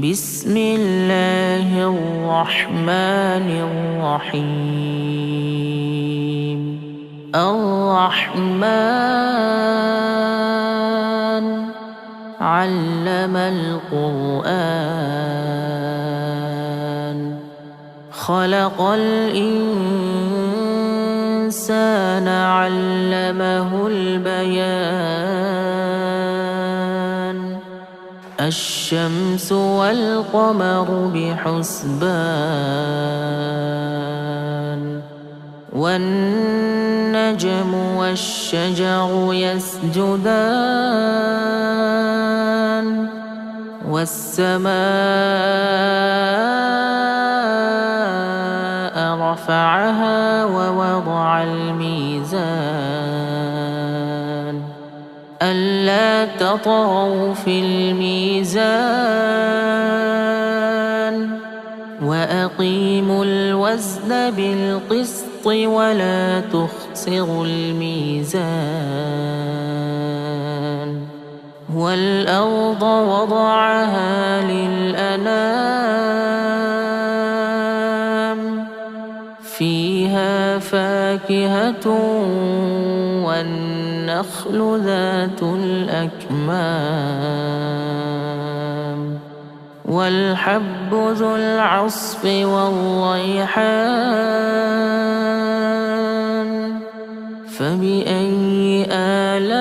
بسم الله الرحمن الرحيم. الرحمن علم القرآن، خلق الإنسان علمه البيان. الشمس والقمر بحسبان، والنجم والشجر يسجدان، والسماء رفعها ووضع الميزان ألا تطغوا في الميزان وأقيموا الوزن بالقسط ولا تخسروا الميزان. والأرض وضعها للأنام، فيها فاكهة والنخل ذات الأكمام، والحب ذو العصف والريحان. فبأي آلاء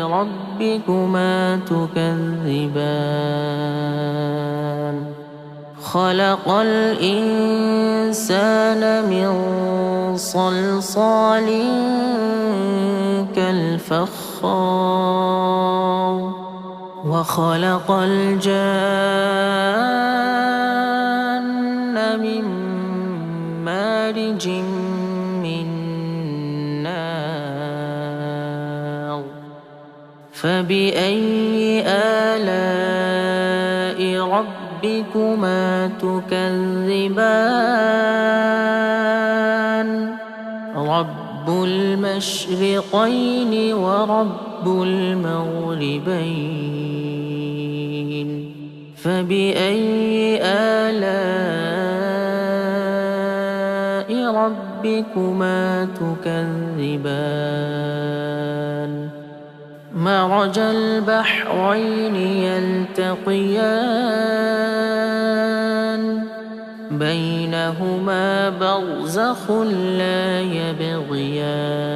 ربكما تكذبان؟ خلق الإنسان من صلصال كالفخار، وخلق الجان من مارج من نار. فبأي آلاء ربكما تكذبان؟ رب المشرقين ورب المغربين. فبأي آلاء ربكما تكذبان؟ مرج البحرين يلتقيان، بينهما برزخ لا يبغيان.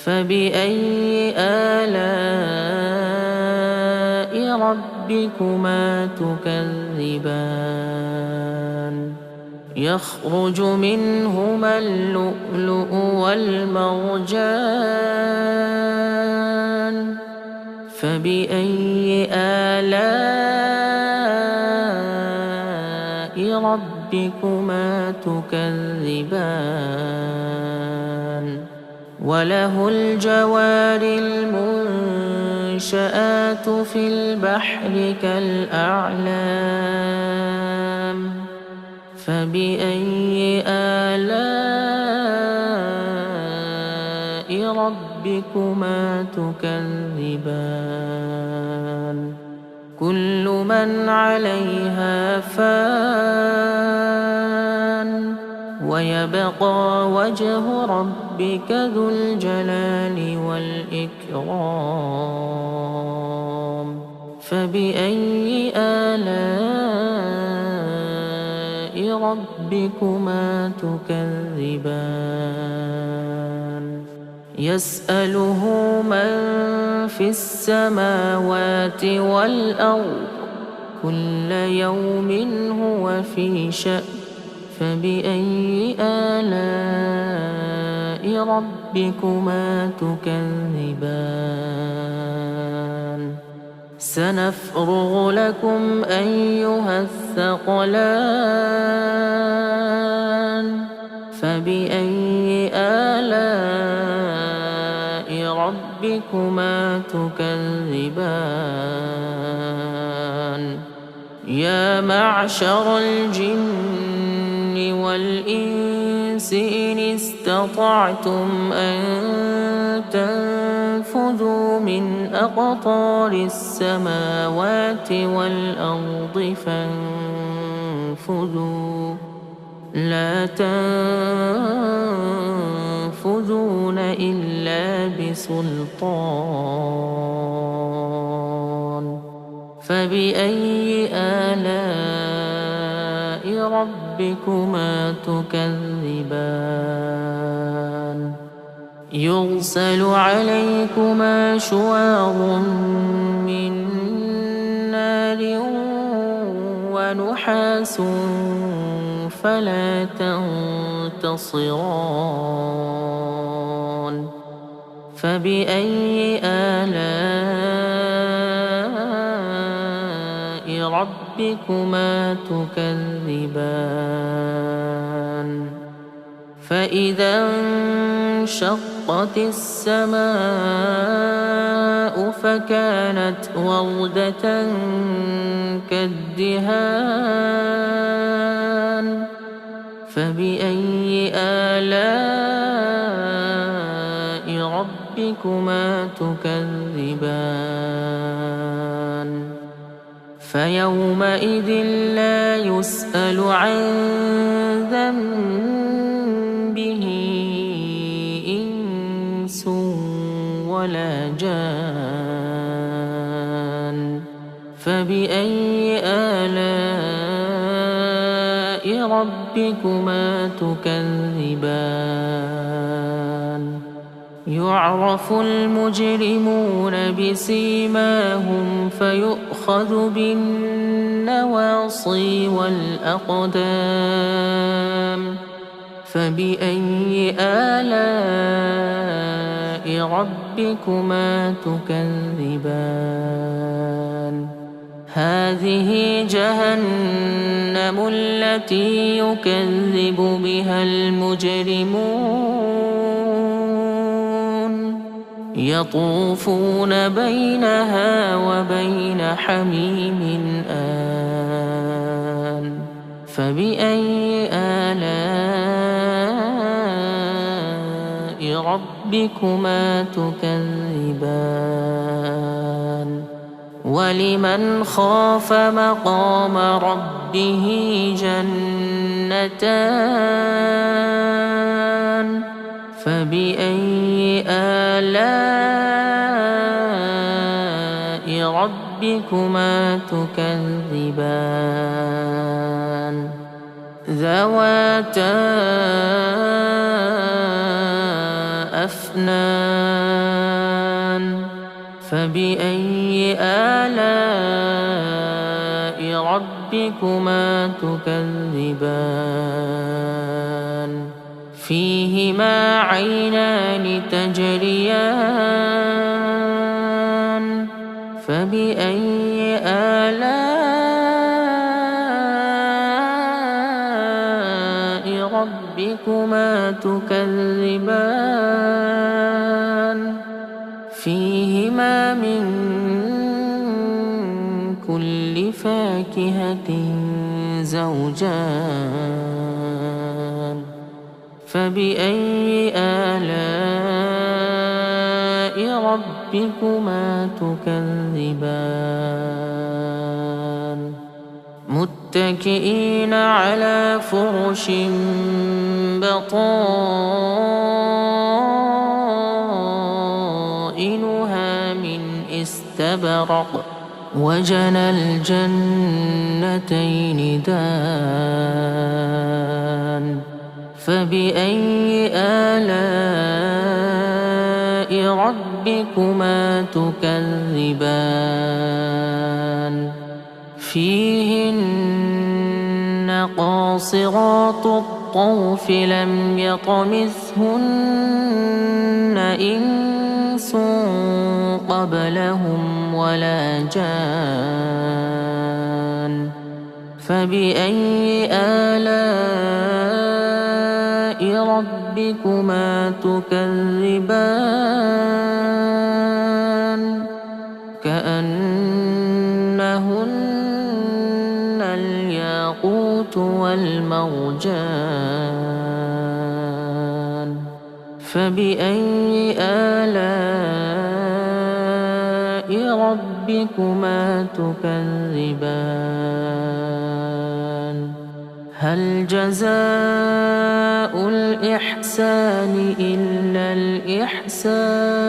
فبأي آلاء ربكما تكذبان؟ يخرج منهما اللؤلؤ والمرجان. فبأي آلاء ربكما تكذبان؟ وله الجوار المنشآت في البحر كالأعلام. فبأي آلاء ربكما تكذبان؟ كل من عليها فان، ويبقى وجه ربك ذو الجلال والإكرام. فبأي آلاء ربكما تكذبان؟ يسأله من في السماوات والأرض، كل يوم هو في شأن. فبأي آلاء ربكما تكذبان؟ سنفرغ لكم أيها الثقلان. فبأي آلاء ربكما تكذبان؟ يا معشر الجن والإنس إن استطعتم أن تنفذوا خذوا من أقطار السماوات والأرض فانفذوا لا تنفذون إلا بسلطان فبأي آلاء ربكما تكذبان يرسل عليكما شواظ من نار ونحاس فلا تنتصران فبأي آلاء ربكما تكذبان فإذا انشقت السماء فكانت وردة كالدهان فبأي آلاء ربكما تكذبان فيومئذ لا يسأل عن ذنبه إنس ولا جان فبأي آلاء ربكما تكذبان يعرف المجرمون بسيماهم فيؤخذ بالنواصي والأقدام فبأي آلاء ربكما تكذبان هذه جهنم التي يكذب بها المجرمون يطوفون بينها وبين حميم آن فبأي آلاء ربكما تكذبان ولمن خاف مقام ربه جنتان فبأي آلاء ربكما تكذبان ذواتا أفنان فبأي آلاء ربكما تكذبان فيهما عينان تجريان فبأي آلاء ربكما تكذبان فيهما من كل فاكهة زوجان فبأي آلاء ربكما تكذبان متكئين على فرش بطائنها من استبرق وجنى الجنتين دان فبأي آلاء ربكما تكذبان فيهن قاصرات الطرف لم يطمثهن إنس قبلهم ولا جان فبأي آلاء ربكما تكذبان كأنهن الياقوت والمرجان فبأي آلاء ربكما تكذبان هل جزاء الإحسان إلا الإحسان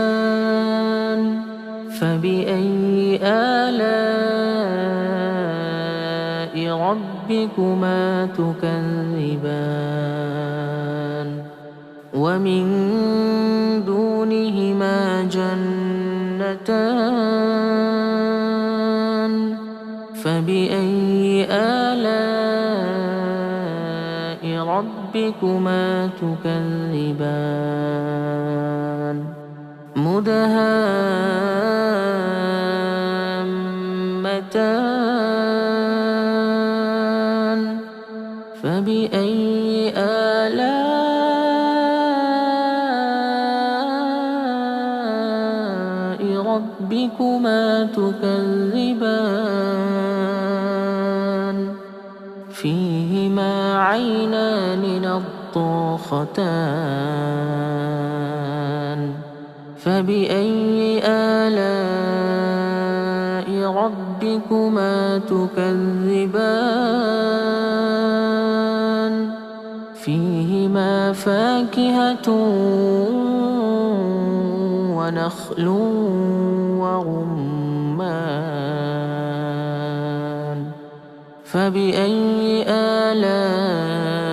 فبأي آلاء ربكما تكذبان ومن دونهما جنتان فبأي آلاء ربكما تكذبان مدهامتان فبأي آلاء ربكما تكذبان فيهما عينان نضاختان فبأي آلاء ربكما تكذبان فيهما فاكهة ونخل ورمان فبأي آلاء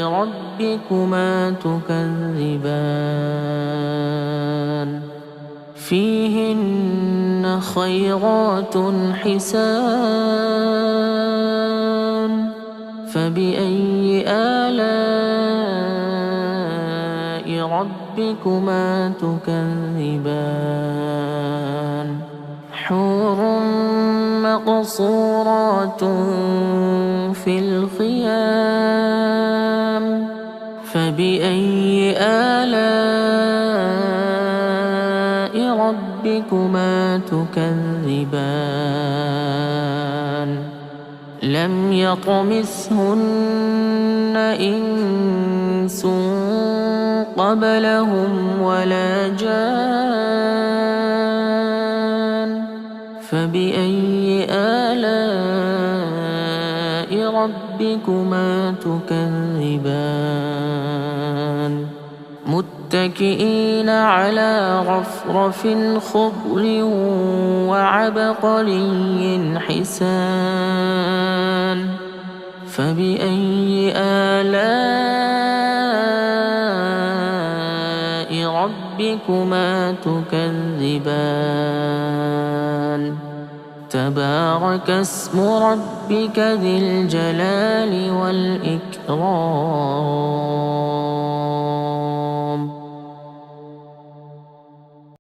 ربكما تكذبان فيهن خيرات حسان فبأي آلاء ربكما تكذبان حور مقصورات في الخيام فبأي آلاء ربكما تكذبان لم يطمثهن إنس قبلهم ولا جان فبأي آلاء ربكما تكذبان متكئين على رفرف خضر وعبقري حسان فبأي آلاء ربكما تكذبان تبارك اسم ربك ذي الجلال والإكرام